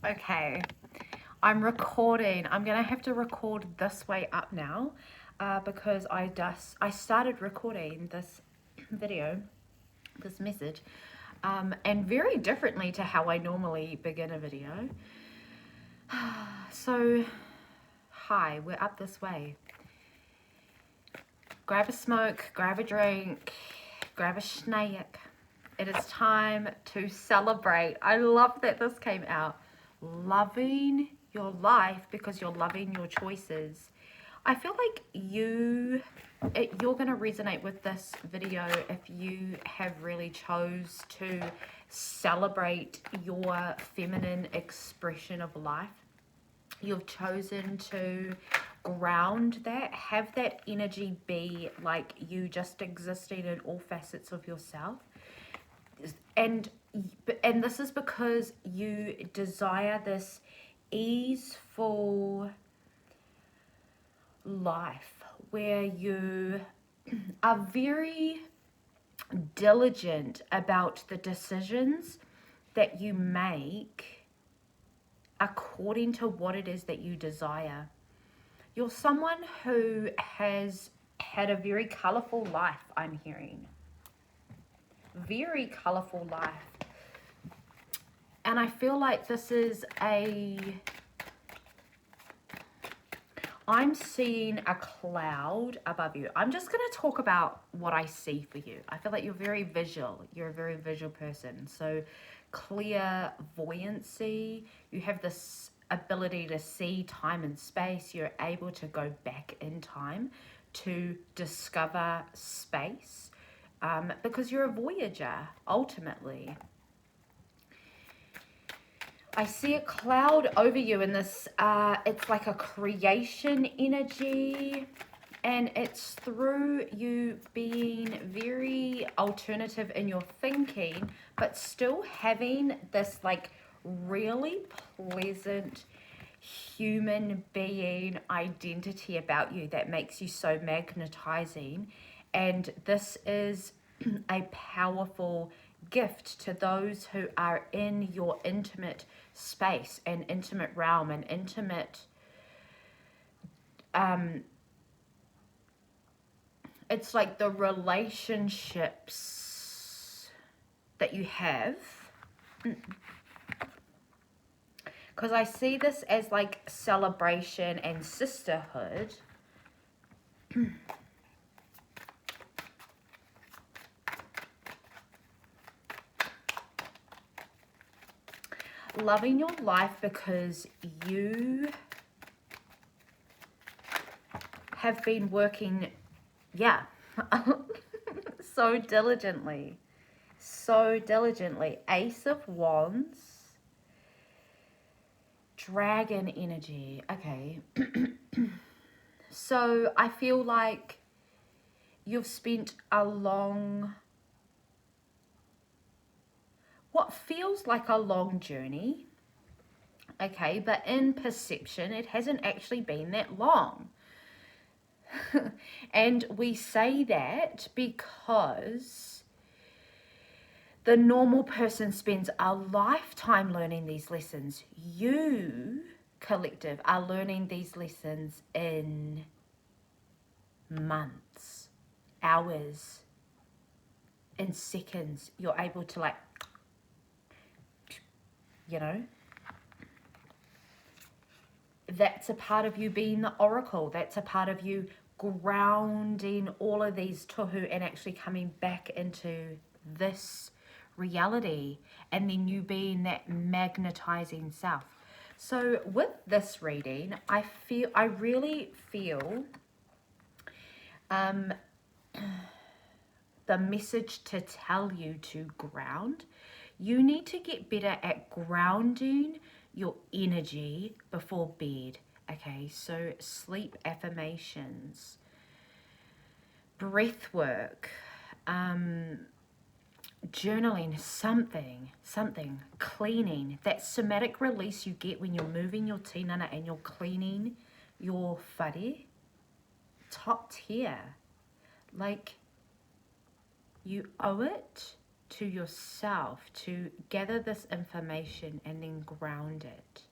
Okay, I'm recording. I'm gonna have to record this way up now because I started recording this video, this message, and very differently to how I normally begin a video. So, hi, we're up this way. Grab a smoke, grab a drink, grab a snack. It is time to celebrate. I love that this came out. Loving your life because you're loving your choices. I feel like you're going to resonate with this video if you have really chose to celebrate your feminine expression of life. You've chosen to ground that, have that energy be like you just existing in all facets of yourself. And this is because you desire this easeful life where you are very diligent about the decisions that you make according to what it is that you desire. You're someone who has had a very colorful life, I'm hearing. Very colorful life. And I feel like this is I'm seeing a cloud above you. I'm just going to talk about what I see for you. I feel like you're very visual. You're a very visual person. So clairvoyancy, you have this ability to see time and space. You're able to go back in time to discover space because you're a voyager, ultimately. I see a cloud over you in this, it's like a creation energy, and it's through you being very alternative in your thinking, but still having this like really pleasant human being identity about you that makes you so magnetizing. And this is a powerful gift to those who are in your intimate space and intimate realm and intimate it's like the relationships that you have, because I see this as like celebration and sisterhood. Loving your life because you have been working, so diligently. Ace of Wands, dragon energy. Okay. So I feel like you've spent what feels like a long journey. Okay, but in perception, it hasn't actually been that long. And we say that because the normal person spends a lifetime learning these lessons. You, collective, are learning these lessons in months, hours, in seconds. You're able to like, that's a part of you being the oracle. That's a part of you grounding all of these tohu and actually coming back into this reality, and then you being that magnetizing self. So with this reading, I really feel the message to tell you to ground. You need to get better at grounding your energy before bed. Okay, so sleep affirmations, breath work, journaling, something, cleaning, that somatic release you get when you're moving your tinana and you're cleaning your whare, top tier. Like, you owe it to yourself to gather this information and then ground it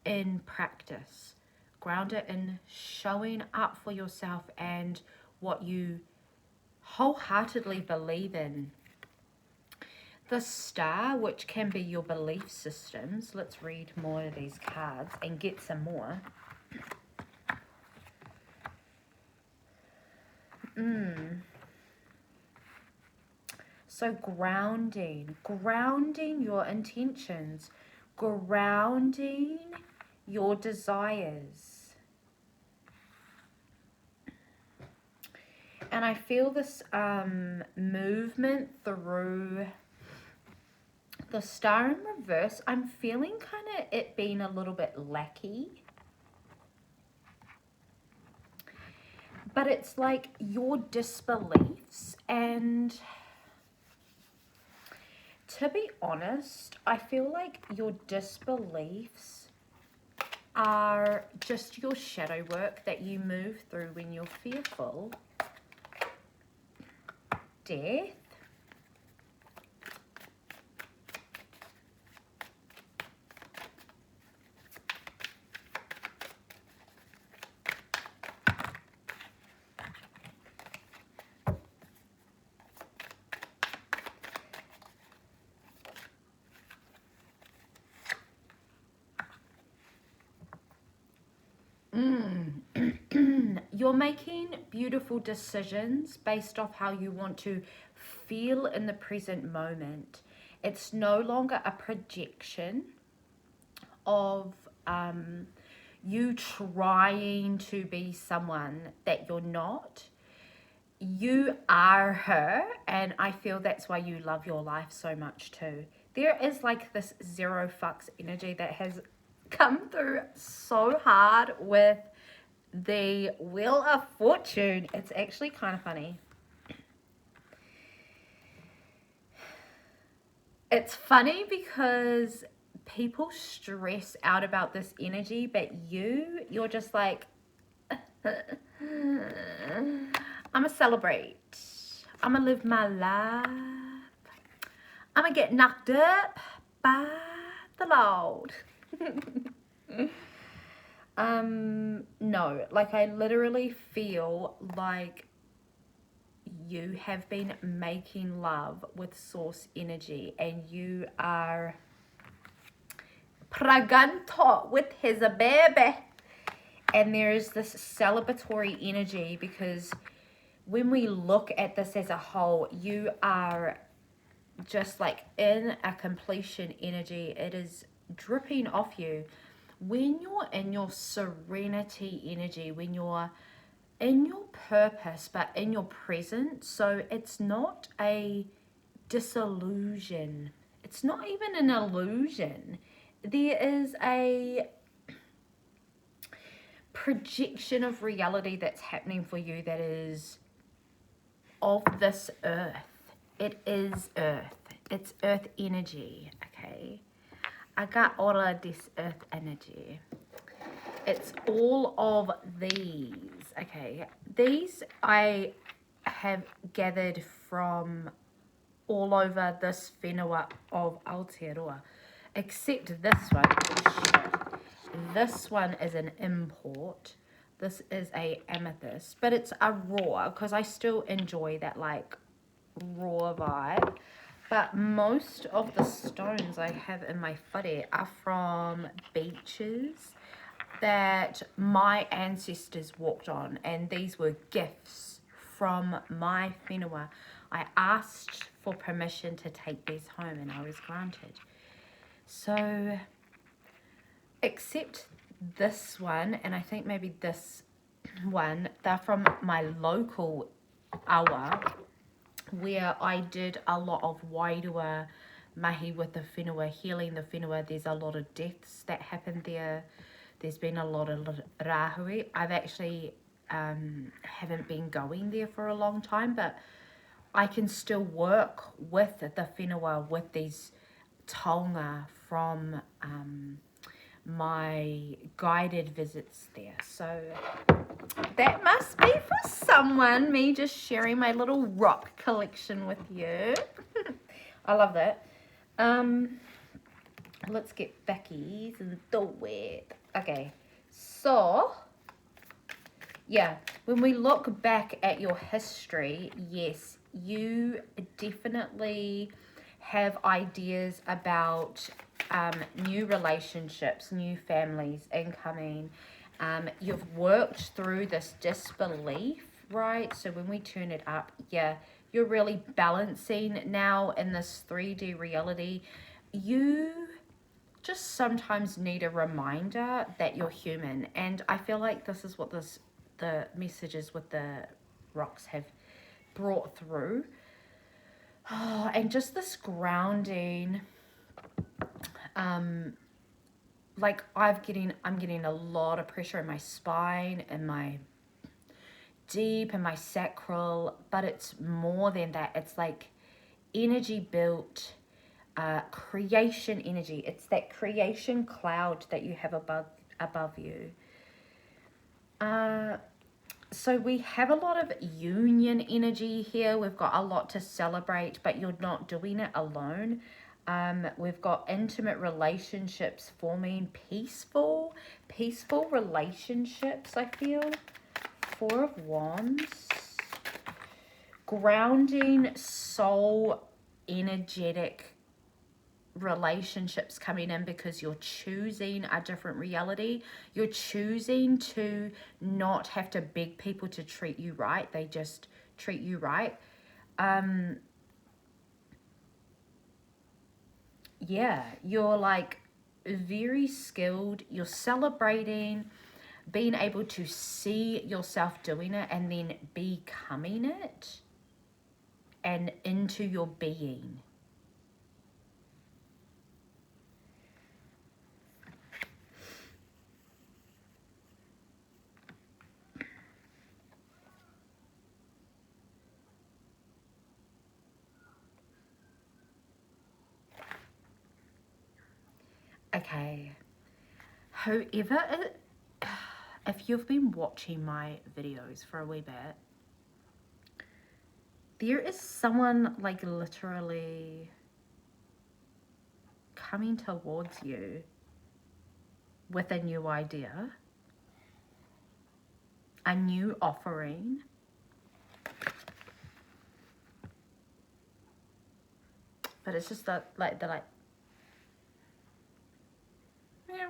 in practice. Ground it in showing up for yourself and what you wholeheartedly believe in. The Star, which can be your belief systems. Let's read more of these cards and get some more. So grounding your intentions, grounding your desires. And I feel this movement through the Star in reverse. I'm feeling kind of it being a little bit lackey. But it's like your disbeliefs, and to be honest, I feel like your disbeliefs are just your shadow work that you move through when you're fearful. Death. You're making beautiful decisions based off how you want to feel in the present moment. It's no longer a projection of you trying to be someone that you're not. You are her, and I feel that's why you love your life so much too. There is like this zero fucks energy that has come through so hard with the Wheel of Fortune. It's actually kind of funny. It's funny because people stress out about this energy, but you're just like, I'ma celebrate. I'ma live my life. I'ma get knocked up by the Lord. No, like I literally feel like you have been making love with source energy, and you are pregnant with his baby. And there is this celebratory energy, because when we look at this as a whole, you are just like in a completion energy. It is dripping off you. When you're in your serenity energy, when you're in your purpose, but in your present, so it's not a disillusion. It's not even an illusion. There is a projection of reality that's happening for you that is of this earth. It is earth. It's earth energy, okay? I got all of this earth energy. It's all of these, okay? These I have gathered from all over this whenua of Aotearoa, except this one. This one is an import. This is a amethyst, but it's a raw, because I still enjoy that like raw vibe. But most of the stones I have in my whare are from beaches that my ancestors walked on, and these were gifts from my whenua. I asked for permission to take these home, and I was granted. So, except this one, and I think maybe this one, they're from my local awa, where I did a lot of wairua mahi with the whenua, healing the whenua. There's a lot of deaths that happen there. There's been a lot of rahui. I've actually haven't been going there for a long time, but I can still work with the whenua, with these taonga from my guided visits there. So that must be for someone, me just sharing my little rock collection with you. I love that. Let's get Becky's and do it. Okay, so yeah, when we look back at your history, yes, you definitely have ideas about new relationships, new families incoming. You've worked through this disbelief, right? So when we turn it up, yeah, you're really balancing now in this 3D reality. You just sometimes need a reminder that you're human, and I feel like this is what the messages with the rocks have brought through. Oh, and just this grounding, like I'm getting a lot of pressure in my spine and my deep and my sacral, but it's more than that. It's like energy built, creation energy. It's that creation cloud that you have above you. So we have a lot of union energy here. We've got a lot to celebrate, but you're not doing it alone. We've got intimate relationships forming, peaceful relationships, I feel. 4 of Wands. Grounding, soul, energetic relationships coming in because you're choosing a different reality. You're choosing to not have to beg people to treat you right. They just treat you right. Yeah, you're like very skilled. You're celebrating being able to see yourself doing it and then becoming it and into your being. Okay, whoever it, if you've been watching my videos for a wee bit, there is someone like literally coming towards you with a new idea, a new offering. But it's just that they're like meow.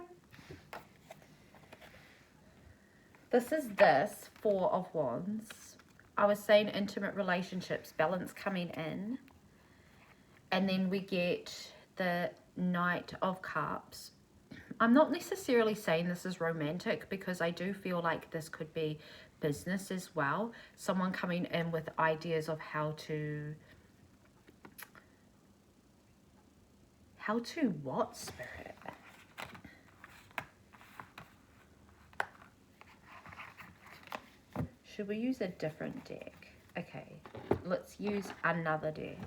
This 4 of Wands. I was saying intimate relationships, balance coming in. And then we get the Knight of Cups. I'm not necessarily saying this is romantic because I do feel like this could be business as well. Someone coming in with ideas of how to what, Spirit? Should we use a different deck? Okay, let's use another deck.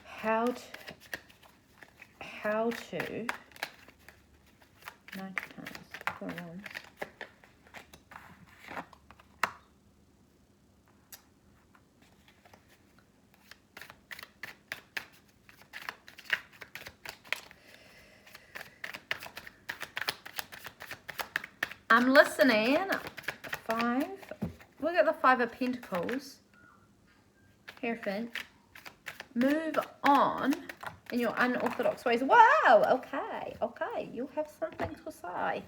How to 90 times 4 Wands. I'm listening. 5. Look at the 5 of Pentacles. Hierophant. Move on in your unorthodox ways. Wow, okay. You have something to say.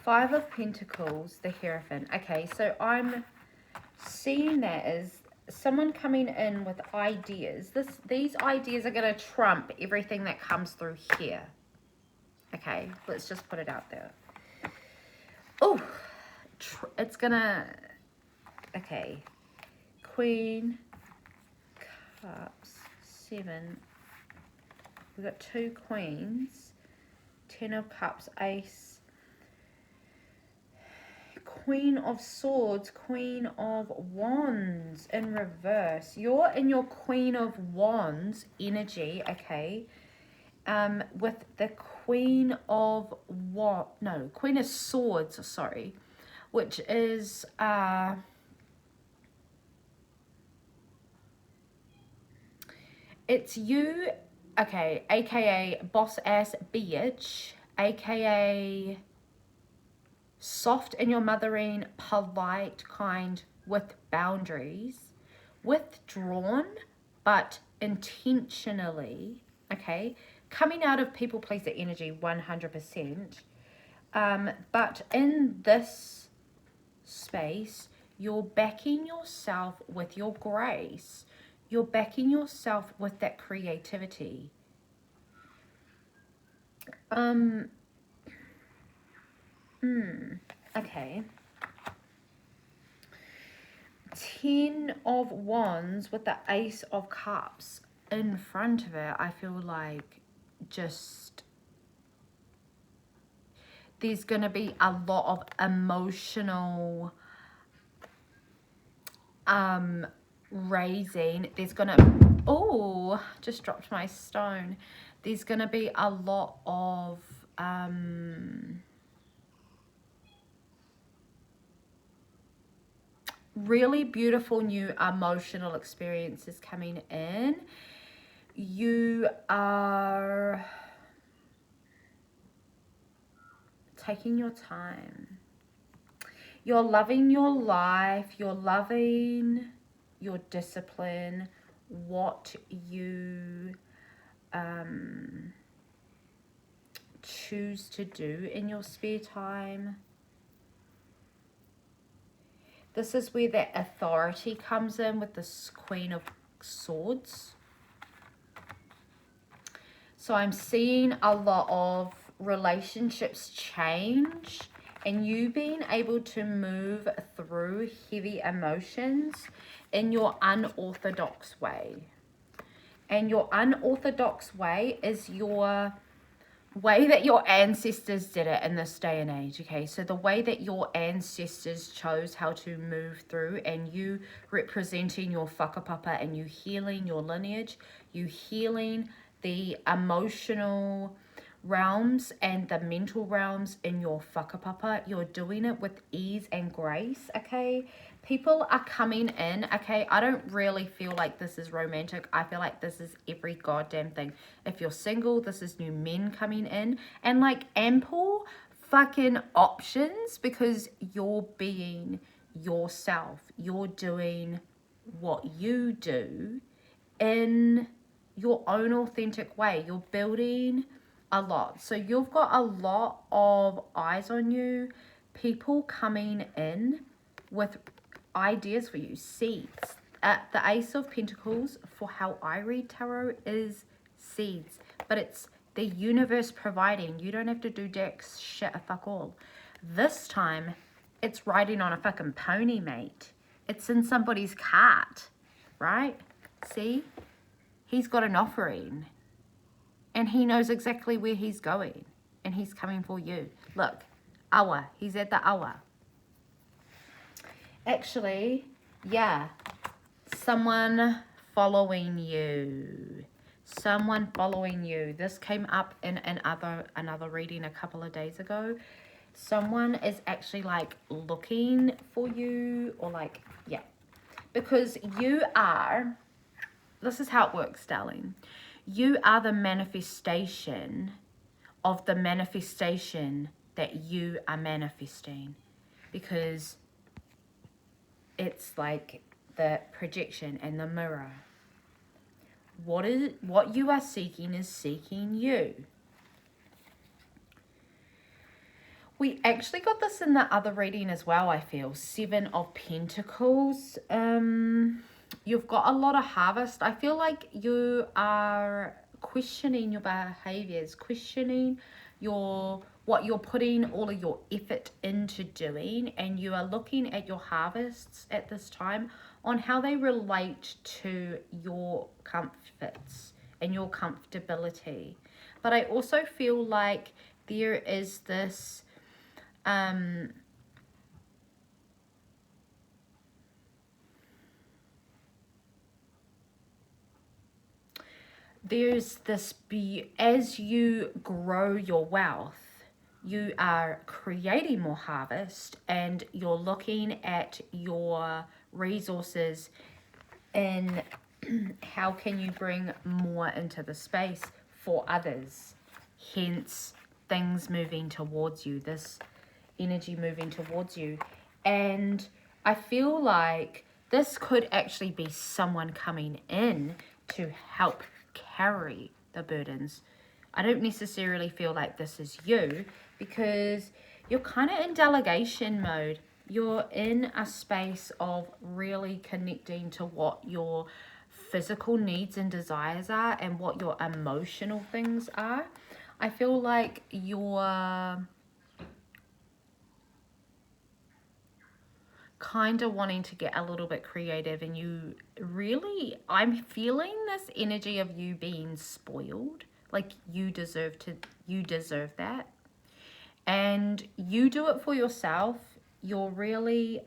5 of Pentacles, the Hierophant. Okay, so I'm seeing that as someone coming in with ideas. These ideas are going to trump everything that comes through here. Okay, let's just put it out there. Oh, it's gonna... Okay. Queen, Cups, 7. We've got 2 Queens, 10 of Cups, Ace, Queen of Swords, Queen of Wands in reverse. You're in your Queen of Wands energy, okay? With the Queen of Queen of Swords, sorry, which is it's you, okay, aka boss ass bitch, aka soft in your mothering, polite, kind, with boundaries, withdrawn, but intentionally, okay, coming out of people pleaser energy 100%. But in this space, you're backing yourself with your grace. You're backing yourself with that creativity. Okay. 10 of Wands with the Ace of Cups in front of it. I feel like just there's going to be a lot of emotional raising. There's going to, just dropped my stone. There's going to be a lot of really beautiful new emotional experiences coming in. You are taking your time. You're loving your life. You're loving your discipline, what you choose to do in your spare time. This is where that authority comes in with this Queen of Swords. So I'm seeing a lot of relationships change and you being able to move through heavy emotions in your unorthodox way. And your unorthodox way is your way that your ancestors did it in this day and age, okay? So the way that your ancestors chose how to move through, and you representing your whakapapa and you healing your lineage, you healing the emotional realms and the mental realms in your whakapapa. You're doing it with ease and grace, okay? People are coming in, okay? I don't really feel like this is romantic. I feel like this is every goddamn thing. If you're single, this is new men coming in. And like ample fucking options because you're being yourself. You're doing what you do in your own authentic way. You're building a lot. So you've got a lot of eyes on you. People coming in with ideas for you, seeds. The Ace of Pentacles, for how I read tarot, is seeds, but it's the universe providing. You don't have to do jack shit, fuck all. This time, it's riding on a fucking pony, mate. It's in somebody's cart, right? See? He's got an offering, and he knows exactly where he's going, and he's coming for you. Look, awa. He's at the awa. Actually, yeah, someone following you. Someone following you. This came up in another reading a couple of days ago. Someone is actually like looking for you, or like, yeah, because you are, this is how it works, darling. You are the manifestation of the manifestation that you are manifesting, because it's like the projection and the mirror. What you are seeking is seeking you. We actually got this in the other reading as well, I feel. 7 of Pentacles. You've got a lot of harvest. I feel like you are questioning your behaviors, questioning what you're putting all of your effort into doing, and you are looking at your harvests at this time on how they relate to your comforts and your comfortability. But I also feel like there is this there's this as you grow your wealth, you are creating more harvest, and you're looking at your resources and how can you bring more into the space for others, hence things moving towards you, this energy moving towards you. And I feel like this could actually be someone coming in to help carry the burdens. I don't necessarily feel like this is you, because you're kind of in delegation mode. You're in a space of really connecting to what your physical needs and desires are and what your emotional things are. I feel like you're kind of wanting to get a little bit creative, and you really, I'm feeling this energy of you being spoiled, like you deserve that, and you do it for yourself. You're really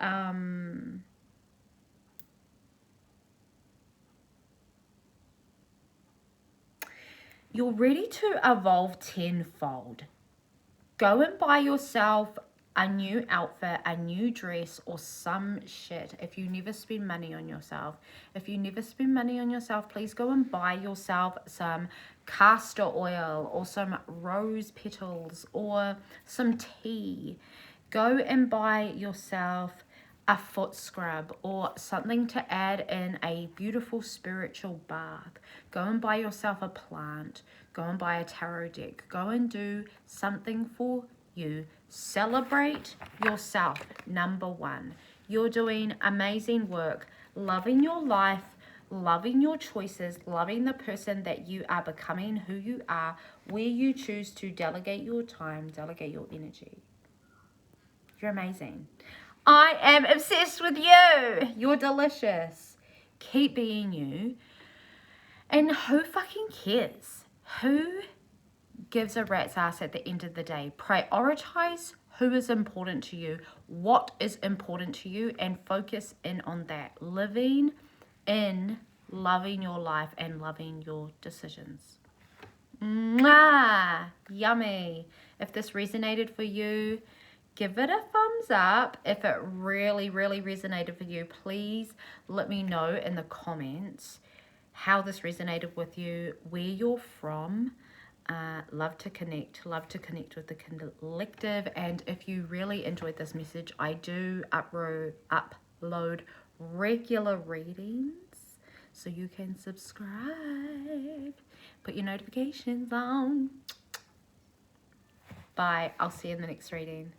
you're ready to evolve tenfold. Go and buy yourself a new outfit, a new dress, or some shit. If you never spend money on yourself, please go and buy yourself some castor oil or some rose petals or some tea. Go and buy yourself a foot scrub or something to add in a beautiful spiritual bath. Go and buy yourself a plant. Go and buy a tarot deck. Go and do something for you. Celebrate yourself, number one. You're doing amazing work, loving your life, loving your choices, loving the person that you are becoming, who you are, where you choose to delegate your time, delegate your energy. You're amazing. I am obsessed with you. You're delicious. Keep being you. And who fucking cares? Who gives a rat's ass at the end of the day? Prioritize who is important to you, what is important to you, and focus in on that. Living in loving your life and loving your decisions. Mwah! Yummy. If this resonated for you, give it a thumbs up. If it really, really resonated for you, please let me know in the comments how this resonated with you, where you're from. Love to connect with the collective. And if you really enjoyed this message, I do upload regular readings, so you can subscribe, put your notifications on. Bye. I'll see you in the next reading.